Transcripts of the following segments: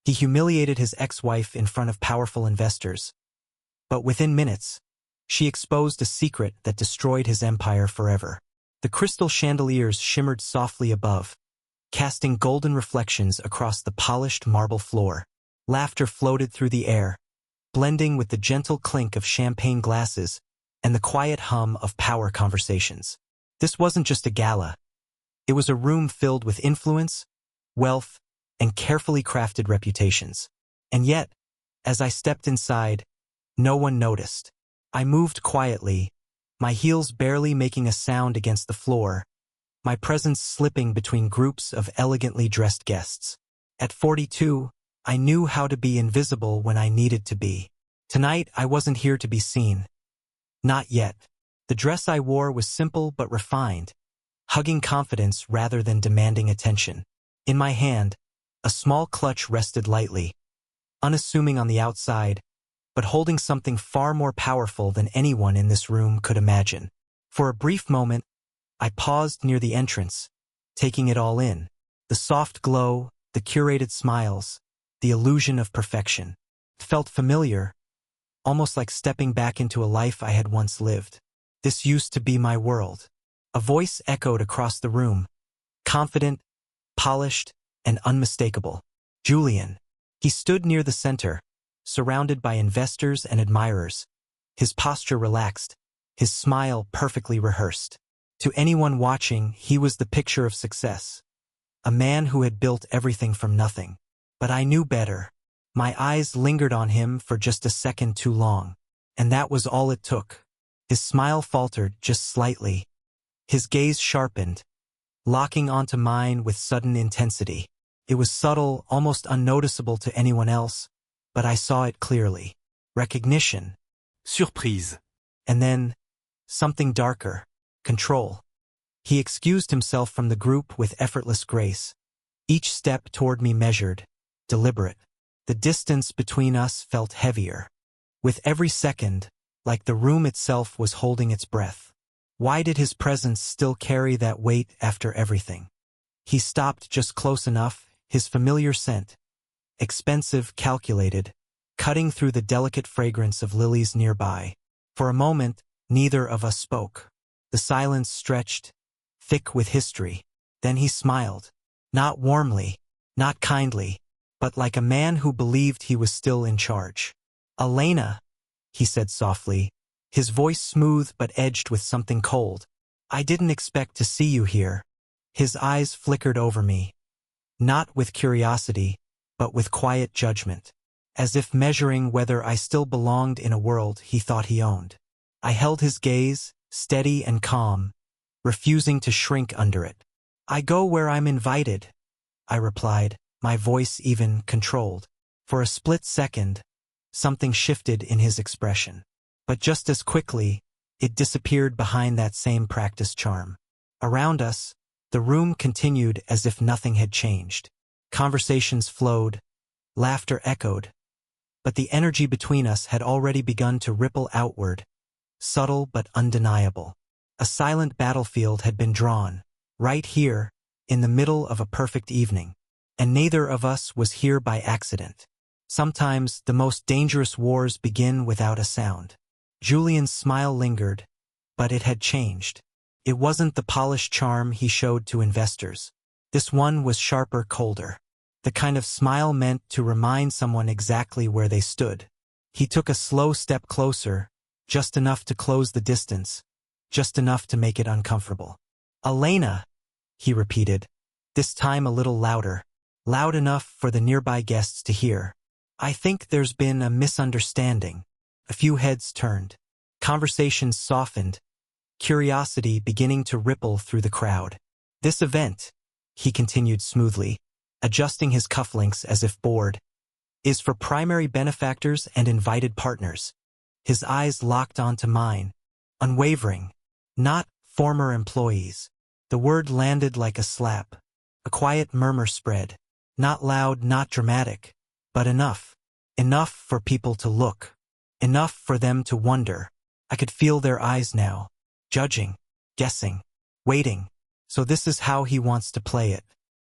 He humiliated his ex-wife in front of powerful investors. But within minutes, she exposed a secret that destroyed his empire forever. The crystal chandeliers shimmered softly above, casting golden reflections across the polished marble floor. Laughter floated through the air, blending with the gentle clink of champagne glasses and the quiet hum of power conversations. This wasn't just a gala. It was a room filled with influence, wealth, and carefully crafted reputations. And yet, as I stepped inside, no one noticed. I moved quietly, my heels barely making a sound against the floor, my presence slipping between groups of elegantly dressed guests. At 42, I knew how to be invisible when I needed to be. Tonight, I wasn't here to be seen. Not yet. The dress I wore was simple but refined, hugging confidence rather than demanding attention. In my hand, a small clutch rested lightly, unassuming on the outside, but holding something far more powerful than anyone in this room could imagine. For a brief moment, I paused near the entrance, taking it all in. The soft glow, the curated smiles, the illusion of perfection. It felt familiar, almost like stepping back into a life I had once lived. This used to be my world. A voice echoed across the room, confident, polished, and unmistakable. Julian. He stood near the center, surrounded by investors and admirers, his posture relaxed, his smile perfectly rehearsed. To anyone watching, he was the picture of success, a man who had built everything from nothing. But I knew better. My eyes lingered on him for just a second too long, and that was all it took. His smile faltered just slightly. His gaze sharpened, locking onto mine with sudden intensity. It was subtle, almost unnoticeable to anyone else, but I saw it clearly. Recognition. Surprise. And then, something darker. Control. He excused himself from the group with effortless grace, each step toward me measured, deliberate. The distance between us felt heavier. With every second, like the room itself was holding its breath. Why did his presence still carry that weight after everything? He stopped just close enough, his familiar scent, expensive, calculated, cutting through the delicate fragrance of lilies nearby. For a moment, neither of us spoke. The silence stretched, thick with history. Then he smiled. Not warmly, not kindly, but like a man who believed he was still in charge. "Elena," he said softly, his voice smooth but edged with something cold. "I didn't expect to see you here." His eyes flickered over me, not with curiosity, but with quiet judgment, as if measuring whether I still belonged in a world he thought he owned. I held his gaze, steady and calm, refusing to shrink under it. "I go where I'm invited," I replied, my voice even controlled. For a split second, something shifted in his expression. But just as quickly, it disappeared behind that same practiced charm. Around us, the room continued as if nothing had changed. Conversations flowed, laughter echoed, but the energy between us had already begun to ripple outward, subtle but undeniable. A silent battlefield had been drawn, right here, in the middle of a perfect evening, and neither of us was here by accident. Sometimes the most dangerous wars begin without a sound. Julian's smile lingered, but it had changed. It wasn't the polished charm he showed to investors. This one was sharper, colder. The kind of smile meant to remind someone exactly where they stood. He took a slow step closer, just enough to close the distance, just enough to make it uncomfortable. "Elena," he repeated, this time a little louder, loud enough for the nearby guests to hear. "I think there's been a misunderstanding." A few heads turned. Conversations softened, curiosity beginning to ripple through the crowd. "This event," he continued smoothly, adjusting his cufflinks as if bored, "is for primary benefactors and invited partners." His eyes locked onto mine, unwavering. "Not former employees." The word landed like a slap. A quiet murmur spread. Not loud, not dramatic, but enough. Enough for people to look. Enough for them to wonder. I could feel their eyes now. Judging, guessing, waiting. So this is how he wants to play it.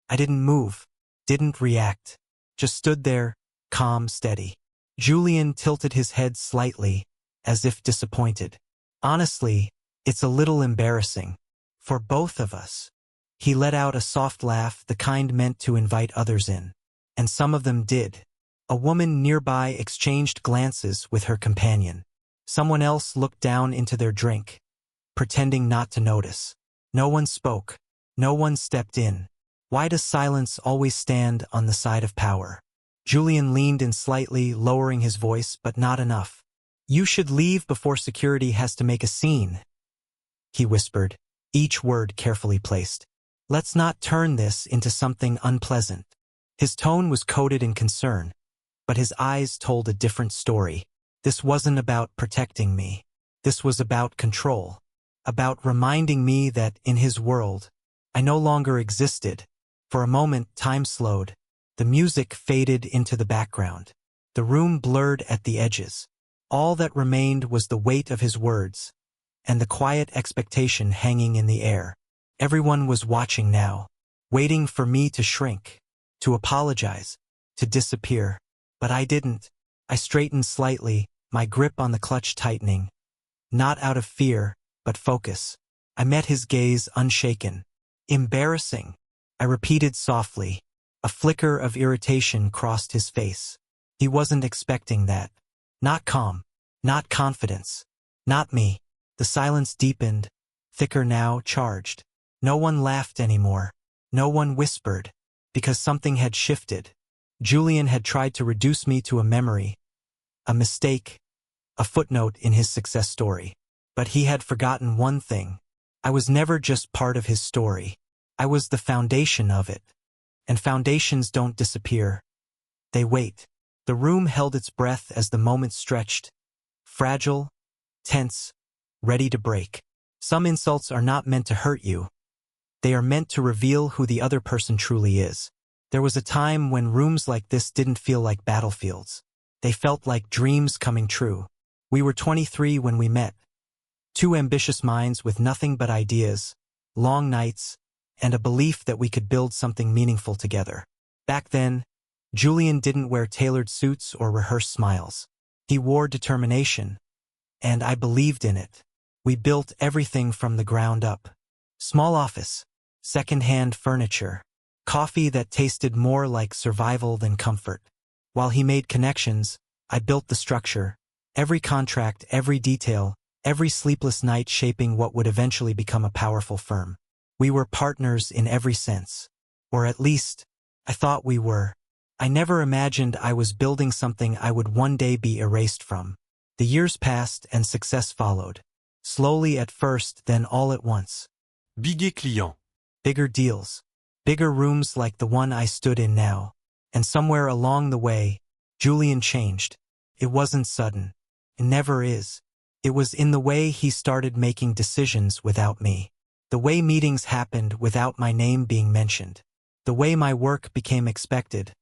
I didn't move, didn't react. just stood there, calm, steady. Julian tilted his head slightly, as if disappointed. Honestly, it's a little embarrassing. For both of us. He let out a soft laugh, the kind meant to invite others in. And some of them did. A woman nearby exchanged glances with her companion. Someone else looked down into their drink, pretending not to notice. No one spoke. No one stepped in. Why does silence always stand on the side of power? Julian leaned in slightly, lowering his voice, but not enough. You should leave before security has to make a scene, he whispered, each word carefully placed. Let's not turn this into something unpleasant. His tone was coded in concern, but his eyes told a different story. This wasn't about protecting me. This was about control. About reminding me that, in his world, I no longer existed. For a moment, time slowed. The music faded into the background. The room blurred at the edges. All that remained was the weight of his words, and the quiet expectation hanging in the air. Everyone was watching now, waiting for me to shrink, to apologize, to disappear. But I didn't. I straightened slightly, my grip on the clutch tightening. Not out of fear, but focus. I met his gaze unshaken. Embarrassing, I repeated softly. A flicker of irritation crossed his face. He wasn't expecting that. Not calm, not confidence, not me. The silence deepened, thicker now, charged. No one laughed anymore. No one whispered, because something had shifted. Julian had tried to reduce me to a memory, a mistake, a footnote in his success story. But he had forgotten one thing. I was never just part of his story. I was the foundation of it. And foundations don't disappear. They wait. The room held its breath as the moment stretched. Fragile, tense, ready to break. Some insults are not meant to hurt you. They are meant to reveal who the other person truly is. There was a time when rooms like this didn't feel like battlefields. They felt like dreams coming true. We were 23 when we met. Two ambitious minds with nothing but ideas, long nights, and a belief that we could build something meaningful together. Back then, Julian didn't wear tailored suits or rehearse smiles. He wore determination, and I believed in it. We built everything from the ground up. Small office, second-hand furniture, coffee that tasted more like survival than comfort. While he made connections, I built the structure, every contract, every detail, every sleepless night shaping what would eventually become a powerful firm. We were partners in every sense. Or at least, I thought we were. I never imagined I was building something I would one day be erased from. The years passed and success followed. Slowly at first, then all at once. Biguet client. Bigger deals. Bigger rooms like the one I stood in now. And somewhere along the way, Julian changed. It wasn't sudden. It never is. It was in the way he started making decisions without me. The way meetings happened without my name being mentioned. The way my work became expected,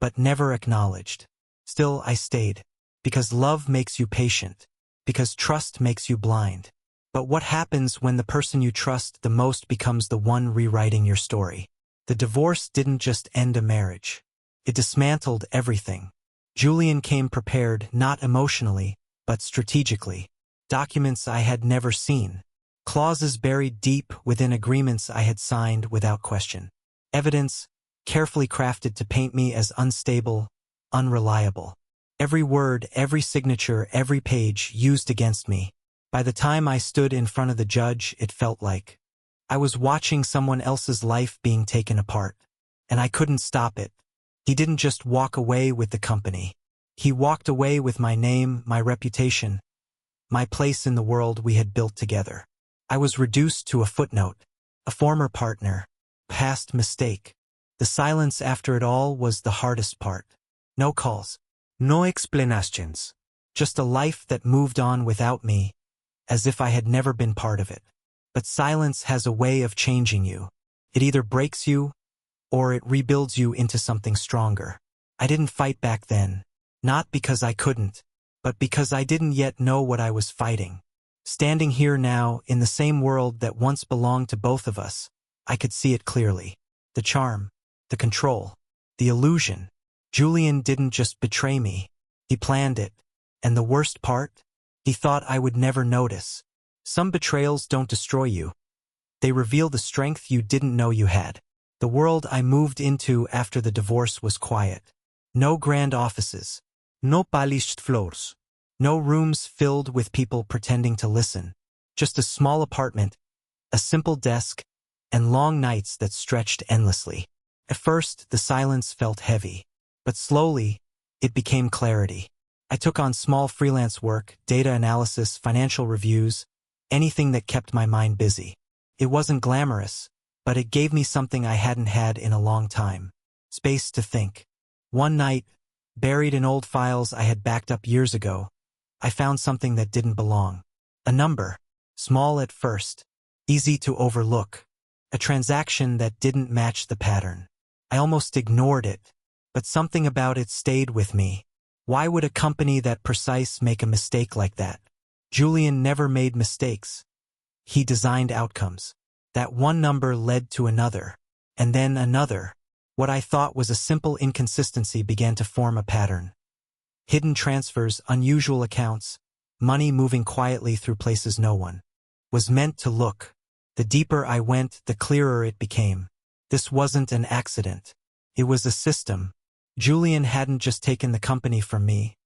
but never acknowledged. Still, I stayed. Because love makes you patient. Because trust makes you blind. But what happens when the person you trust the most becomes the one rewriting your story? The divorce didn't just end a marriage. It dismantled everything. Julian came prepared, not emotionally, but strategically. Documents I had never seen. Clauses buried deep within agreements I had signed without question. Evidence, carefully crafted to paint me as unstable, unreliable. Every word, every signature, every page used against me. By the time I stood in front of the judge, it felt like I was watching someone else's life being taken apart. And I couldn't stop it. He didn't just walk away with the company. He walked away with my name, my reputation, my place in the world we had built together. I was reduced to a footnote, a former partner, past mistake. The silence after it all was the hardest part. No calls. No explanations. Just a life that moved on without me, as if I had never been part of it. But silence has a way of changing you. It either breaks you, or it rebuilds you into something stronger. I didn't fight back then. Not because I couldn't, but because I didn't yet know what I was fighting. Standing here now, in the same world that once belonged to both of us, I could see it clearly. The charm, the control, the illusion. Julian didn't just betray me. He planned it. And the worst part? He thought I would never notice. Some betrayals don't destroy you. They reveal the strength you didn't know you had. The world I moved into after the divorce was quiet. No grand offices. No polished floors. No rooms filled with people pretending to listen. Just a small apartment, a simple desk, and long nights that stretched endlessly. At first, the silence felt heavy. But slowly, it became clarity. I took on small freelance work, data analysis, financial reviews, anything that kept my mind busy. It wasn't glamorous, but it gave me something I hadn't had in a long time. Space to think. One night, buried in old files I had backed up years ago, I found something that didn't belong. A number, small at first, easy to overlook. A transaction that didn't match the pattern. I almost ignored it, but something about it stayed with me. Why would a company that precise make a mistake like that? Julian never made mistakes. He designed outcomes. That one number led to another, and then another. What I thought was a simple inconsistency began to form a pattern. Hidden transfers, unusual accounts, money moving quietly through places no one was meant to look. The deeper I went, the clearer it became. This wasn't an accident. It was a system. Julian hadn't just taken the company from me.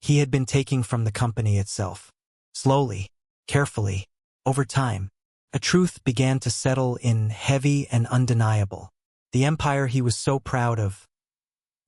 He had been taking from the company itself. Slowly, carefully, over time, a truth began to settle in, heavy and undeniable. The empire he was so proud of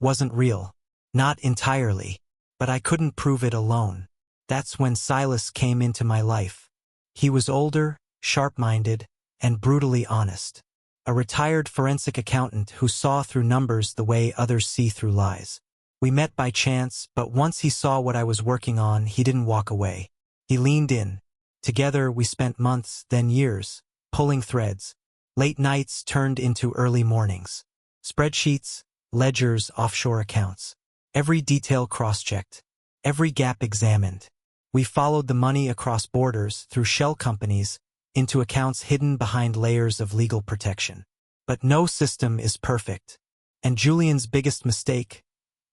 wasn't real. Not entirely. But I couldn't prove it alone. That's when Silas came into my life. He was older, sharp-minded, and brutally honest. A retired forensic accountant who saw through numbers the way others see through lies. We met by chance, but once he saw what I was working on, he didn't walk away. He leaned in. Together we spent months, then years, pulling threads. Late nights turned into early mornings. Spreadsheets, ledgers, offshore accounts. Every detail cross-checked. Every gap examined. We followed the money across borders, through shell companies, into accounts hidden behind layers of legal protection. But no system is perfect. And Julian's biggest mistake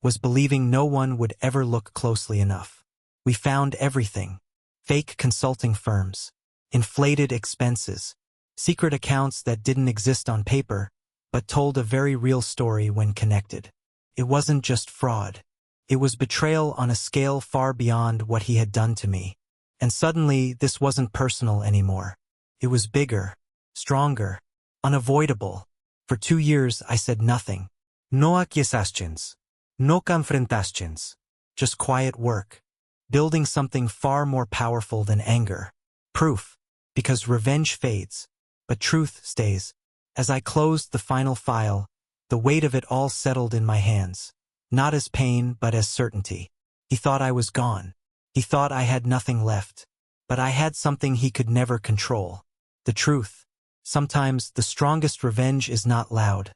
was believing no one would ever look closely enough. We found everything. Fake consulting firms. Inflated expenses. Secret accounts that didn't exist on paper, but told a very real story when connected. It wasn't just fraud. It was betrayal on a scale far beyond what he had done to me. And suddenly, this wasn't personal anymore. It was bigger, stronger, unavoidable. For 2 years, I said nothing. No accusations. No confrontations. Just quiet work. Building something far more powerful than anger. Proof. Because revenge fades, but truth stays. As I closed the final file, the weight of it all settled in my hands. Not as pain, but as certainty. He thought I was gone. He thought I had nothing left. But I had something he could never control. The truth. Sometimes the strongest revenge is not loud.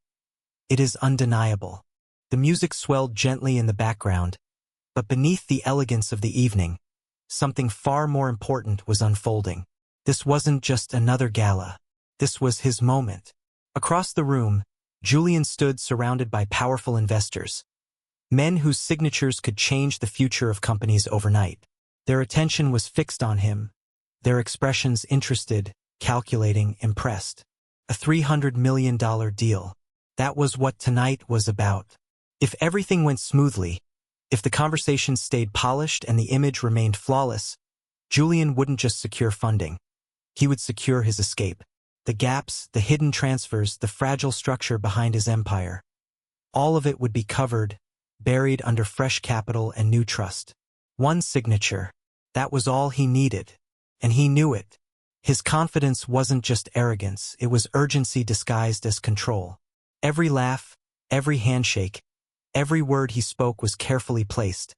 It is undeniable. The music swelled gently in the background, but beneath the elegance of the evening, something far more important was unfolding. This wasn't just another gala. This was his moment. Across the room, Julian stood surrounded by powerful investors. Men whose signatures could change the future of companies overnight. Their attention was fixed on him, their expressions interested, calculating, impressed. A $300 million deal. That was what tonight was about. If everything went smoothly, if the conversation stayed polished and the image remained flawless, Julian wouldn't just secure funding. He would secure his escape. The gaps, the hidden transfers, the fragile structure behind his empire. All of it would be covered, buried under fresh capital and new trust. One signature. That was all he needed. And he knew it. His confidence wasn't just arrogance, it was urgency disguised as control. Every laugh, every handshake, every word he spoke was carefully placed.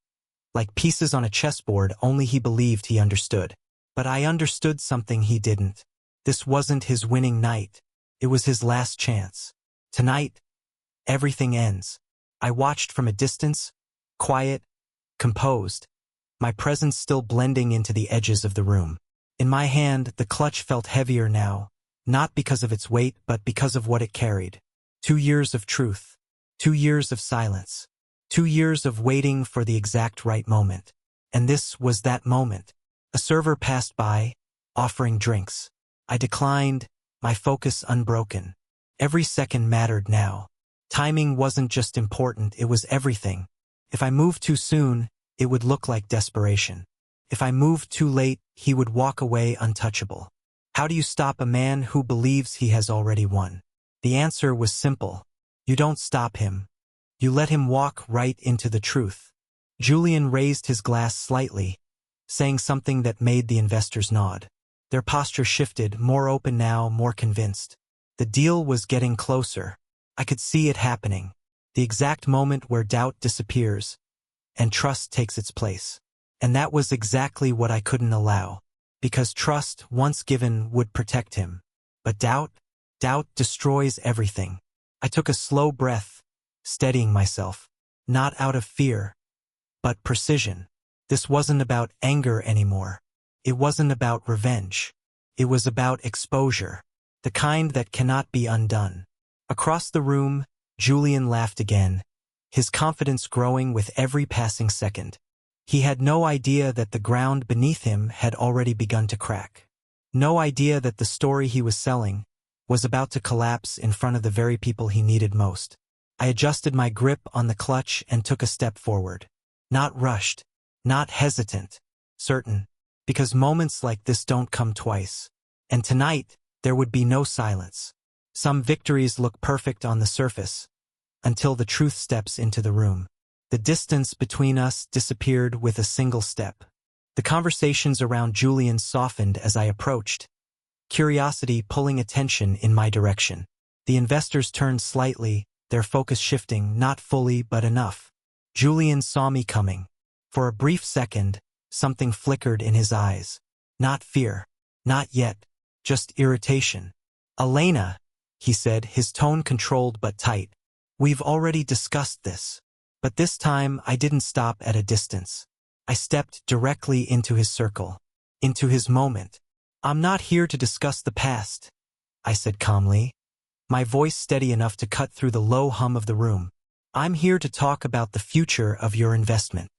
Like pieces on a chessboard only he believed he understood. But I understood something he didn't. This wasn't his winning night. It was his last chance. Tonight, everything ends. I watched from a distance, quiet, composed, my presence still blending into the edges of the room. In my hand, the clutch felt heavier now, not because of its weight, but because of what it carried. 2 years of truth. 2 years of silence. 2 years of waiting for the exact right moment. And this was that moment. A server passed by, offering drinks. I declined, my focus unbroken. Every second mattered now. Timing wasn't just important, it was everything. If I moved too soon, it would look like desperation. If I moved too late, he would walk away untouchable. How do you stop a man who believes he has already won? The answer was simple. You don't stop him. You let him walk right into the truth. Julian raised his glass slightly, saying something that made the investors nod. Their posture shifted, more open now, more convinced. The deal was getting closer. I could see it happening. The exact moment where doubt disappears and trust takes its place. And that was exactly what I couldn't allow. Because trust, once given, would protect him. But doubt destroys everything. I took a slow breath, steadying myself. Not out of fear, but precision. This wasn't about anger anymore. It wasn't about revenge. It was about exposure. The kind that cannot be undone. Across the room, Julian laughed again, his confidence growing with every passing second. He had no idea that the ground beneath him had already begun to crack. No idea that the story he was selling was about to collapse in front of the very people he needed most. I adjusted my grip on the clutch and took a step forward. Not rushed, not hesitant, certain, because moments like this don't come twice. And tonight, there would be no silence. Some victories look perfect on the surface, until the truth steps into the room. The distance between us disappeared with a single step. The conversations around Julian softened as I approached, curiosity pulling attention in my direction. The investors turned slightly, their focus shifting, not fully but enough. Julian saw me coming. For a brief second, something flickered in his eyes. Not fear. Not yet. Just irritation. "Elena," he said, his tone controlled but tight. "We've already discussed this." But this time I didn't stop at a distance. I stepped directly into his circle, into his moment. "I'm not here to discuss the past," I said calmly, my voice steady enough to cut through the low hum of the room. "I'm here to talk about the future of your investment."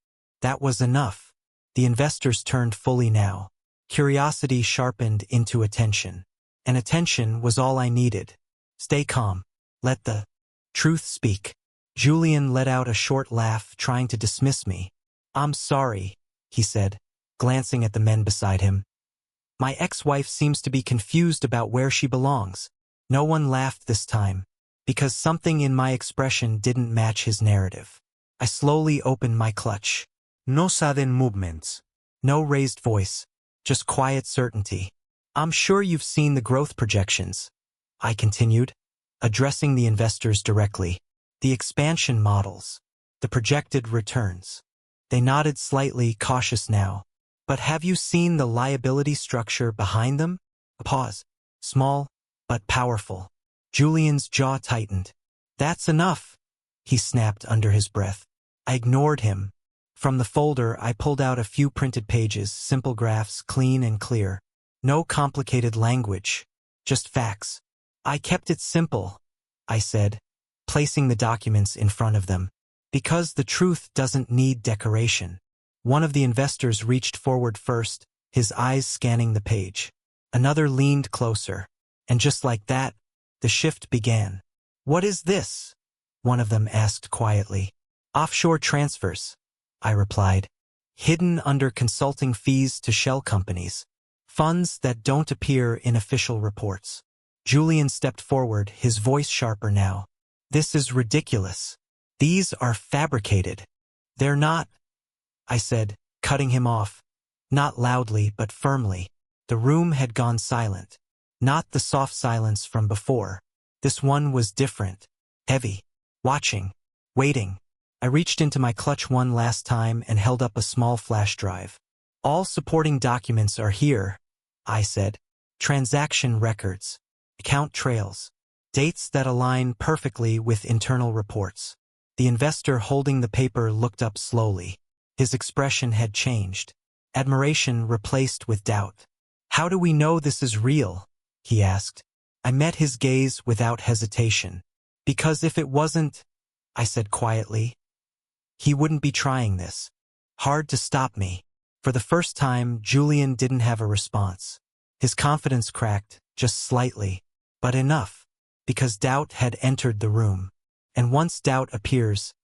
That was enough. The investors turned fully now. Curiosity sharpened into attention. And attention was all I needed. Stay calm. Let the truth speak. Julian let out a short laugh, trying to dismiss me. "I'm sorry," he said, glancing at the men beside him. "My ex-wife seems to be confused about where she belongs." No one laughed this time, because something in my expression didn't match his narrative. I slowly opened my clutch. No sudden movements. No raised voice. Just quiet certainty. "I'm sure you've seen the growth projections," I continued, addressing the investors directly. "The expansion models. The projected returns." They nodded slightly, cautious now. "But have you seen the liability structure behind them?" A pause. Small, but powerful. Julian's jaw tightened. "That's enough," he snapped under his breath. I ignored him. From the folder, I pulled out a few printed pages, simple graphs, clean and clear. No complicated language, just facts. "I kept it simple," I said, placing the documents in front of them. "Because the truth doesn't need decoration." One of the investors reached forward first, his eyes scanning the page. Another leaned closer. And just like that, the shift began. "What is this?" one of them asked quietly. "Offshore transfers," I replied. "Hidden under consulting fees to shell companies. Funds that don't appear in official reports." Julian stepped forward, his voice sharper now. "This is ridiculous. These are fabricated." "They're not," I said, cutting him off. Not loudly, but firmly. The room had gone silent. Not the soft silence from before. This one was different. Heavy. Watching. Waiting. I reached into my clutch one last time and held up a small flash drive. "All supporting documents are here," I said. "Transaction records. Account trails. Dates that align perfectly with internal reports." The investor holding the paper looked up slowly. His expression had changed. Admiration replaced with doubt. "How do we know this is real?" he asked. I met his gaze without hesitation. "Because if it wasn't," I said quietly, He wouldn't be trying this hard to stop me. For the first time, Julian didn't have a response. His confidence cracked, just slightly, but enough, because doubt had entered the room. And once doubt appears,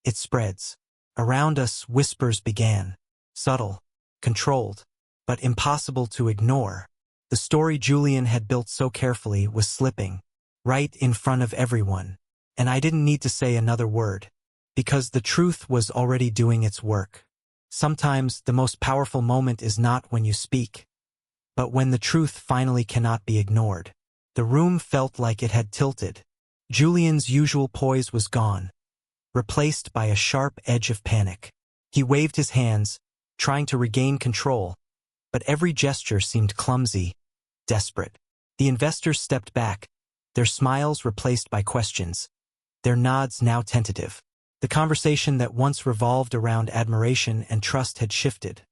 it spreads. Around us, whispers began. Subtle, controlled, but impossible to ignore. The story Julian had built so carefully was slipping, right in front of everyone. And I didn't need to say another word, because the truth was already doing its work. Sometimes the most powerful moment is not when you speak, but when the truth finally cannot be ignored. The room felt like it had tilted. Julian's usual poise was gone, replaced by a sharp edge of panic. He waved his hands, trying to regain control, but every gesture seemed clumsy, desperate. The investors stepped back, their smiles replaced by questions, their nods now tentative. The conversation that once revolved around admiration and trust had shifted.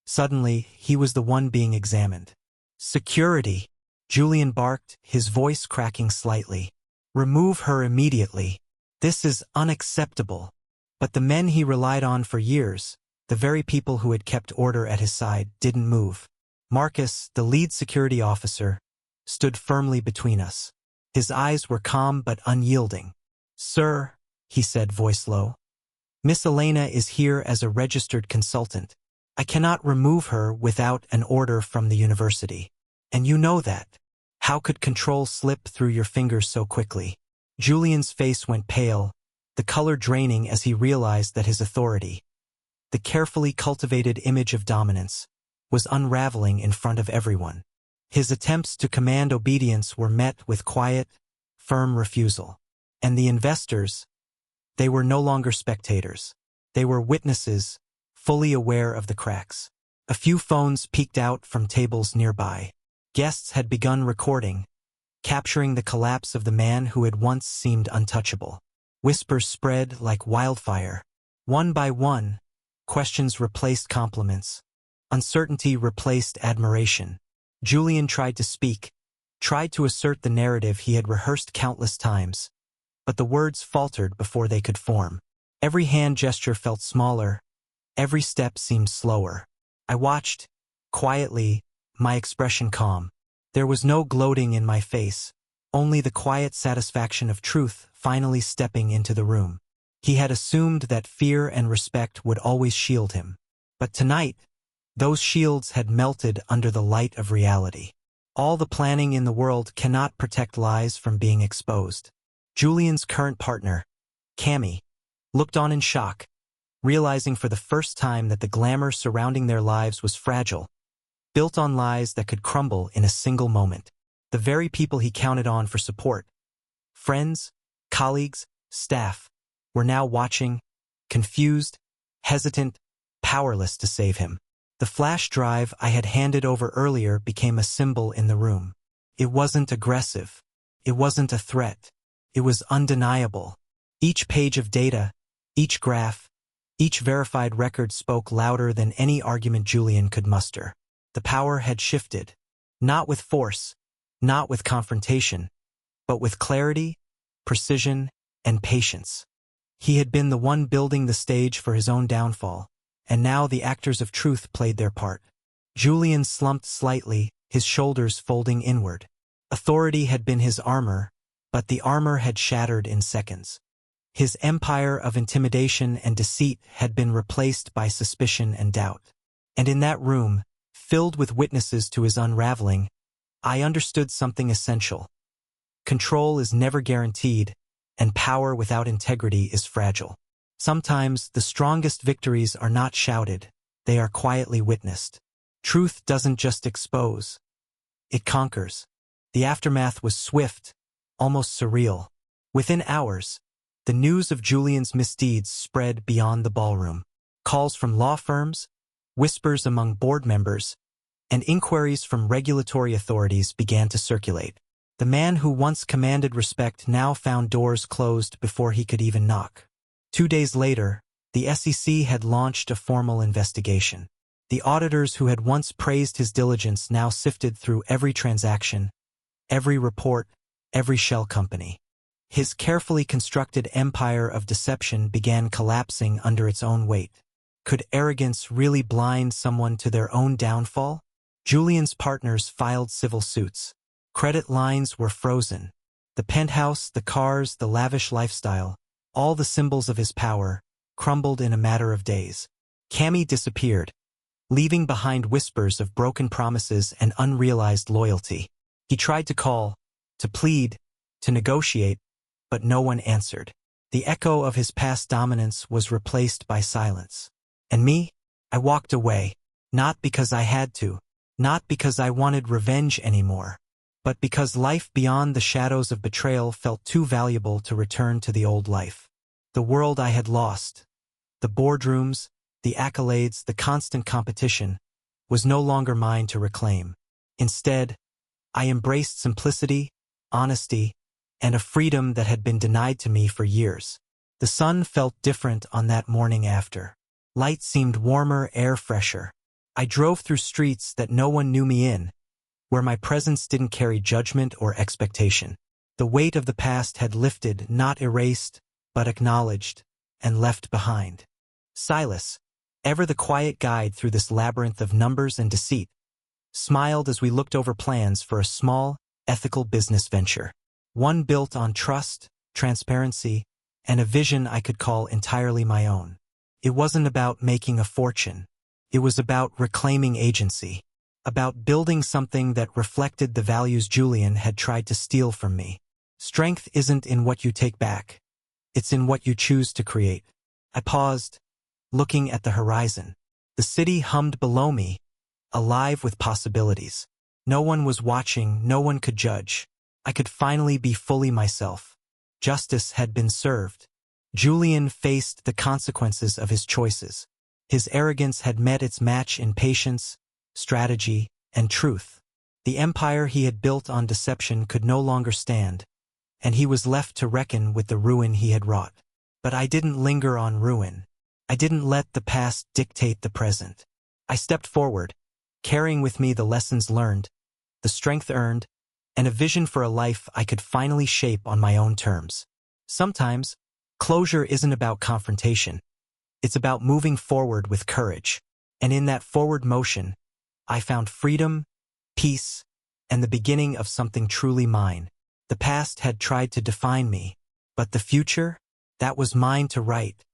Suddenly, he was the one being examined. "Security," Julian barked, his voice cracking slightly. "Remove her immediately. This is unacceptable." But the men he relied on for years, the very people who had kept order at his side, didn't move. Marcus, the lead security officer, stood firmly between us. His eyes were calm but unyielding. "Sir," he said, voice low, "Miss Elena is here as a registered consultant. I cannot remove her without an order from the university. And you know that. How could control slip through your fingers so quickly?" Julian's face went pale, the color draining as he realized that his authority, the carefully cultivated image of dominance, was unraveling in front of everyone. His attempts to command obedience were met with quiet, firm refusal. And the investors, they were no longer spectators. They were witnesses, fully aware of the cracks. A few phones peeked out from tables nearby. Guests had begun recording, capturing the collapse of the man who had once seemed untouchable. Whispers spread like wildfire. One by one, questions replaced compliments. Uncertainty replaced admiration. Julian tried to speak, tried to assert the narrative he had rehearsed countless times, but the words faltered before they could form. Every hand gesture felt smaller, every step seemed slower. I watched, quietly, my expression calm. There was no gloating in my face, only the quiet satisfaction of truth finally stepping into the room. He had assumed that fear and respect would always shield him. But tonight, those shields had melted under the light of reality. All the planning in the world cannot protect lies from being exposed. Julian's current partner, Cammy, looked on in shock, realizing for the first time that the glamour surrounding their lives was fragile, built on lies that could crumble in a single moment. The very people he counted on for support, friends, colleagues, staff, were now watching, confused, hesitant, powerless to save him. The flash drive I had handed over earlier became a symbol in the room. It wasn't aggressive. It wasn't a threat. It was undeniable. Each page of data, each graph, each verified record spoke louder than any argument Julian could muster. The power had shifted, not with force, not with confrontation, but with clarity, precision, and patience. He had been the one building the stage for his own downfall, and now the actors of truth played their part. Julian slumped slightly, his shoulders folding inward. Authority had been his armor, but the armor had shattered in seconds. His empire of intimidation and deceit had been replaced by suspicion and doubt. And in that room, filled with witnesses to his unraveling, I understood something essential. Control is never guaranteed, and power without integrity is fragile. Sometimes the strongest victories are not shouted, they are quietly witnessed. Truth doesn't just expose, it conquers. The aftermath was swift, almost surreal. Within hours, the news of Julian's misdeeds spread beyond the ballroom. Calls from law firms, whispers among board members, and inquiries from regulatory authorities began to circulate. The man who once commanded respect now found doors closed before he could even knock. 2 days later, the SEC had launched a formal investigation. The auditors who had once praised his diligence now sifted through every transaction, every report, every shell company. His carefully constructed empire of deception began collapsing under its own weight. Could arrogance really blind someone to their own downfall? Julian's partners filed civil suits. Credit lines were frozen. The penthouse, the cars, the lavish lifestyle, all the symbols of his power, crumbled in a matter of days. Cammy disappeared, leaving behind whispers of broken promises and unrealized loyalty. He tried to call, to plead, to negotiate, but no one answered. The echo of his past dominance was replaced by silence. And me? I walked away, not because I had to, not because I wanted revenge anymore, but because life beyond the shadows of betrayal felt too valuable to return to the old life. The world I had lost, the boardrooms, the accolades, the constant competition, was no longer mine to reclaim. Instead, I embraced simplicity, honesty, and a freedom that had been denied to me for years. The sun felt different on that morning after. Light seemed warmer, air fresher. I drove through streets that no one knew me in, where my presence didn't carry judgment or expectation. The weight of the past had lifted, not erased, but acknowledged, and left behind. Silas, ever the quiet guide through this labyrinth of numbers and deceit, smiled as we looked over plans for a small, ethical business venture. One built on trust, transparency, and a vision I could call entirely my own. It wasn't about making a fortune. It was about reclaiming agency, about building something that reflected the values Julian had tried to steal from me. Strength isn't in what you take back. It's in what you choose to create. I paused, looking at the horizon. The city hummed below me, alive with possibilities. No one was watching, no one could judge. I could finally be fully myself. Justice had been served. Julian faced the consequences of his choices. His arrogance had met its match in patience, strategy, and truth. The empire he had built on deception could no longer stand, and he was left to reckon with the ruin he had wrought. But I didn't linger on ruin. I didn't let the past dictate the present. I stepped forward, carrying with me the lessons learned, the strength earned, and a vision for a life I could finally shape on my own terms. Sometimes, closure isn't about confrontation. It's about moving forward with courage. And in that forward motion, I found freedom, peace, and the beginning of something truly mine. The past had tried to define me, but the future, that was mine to write.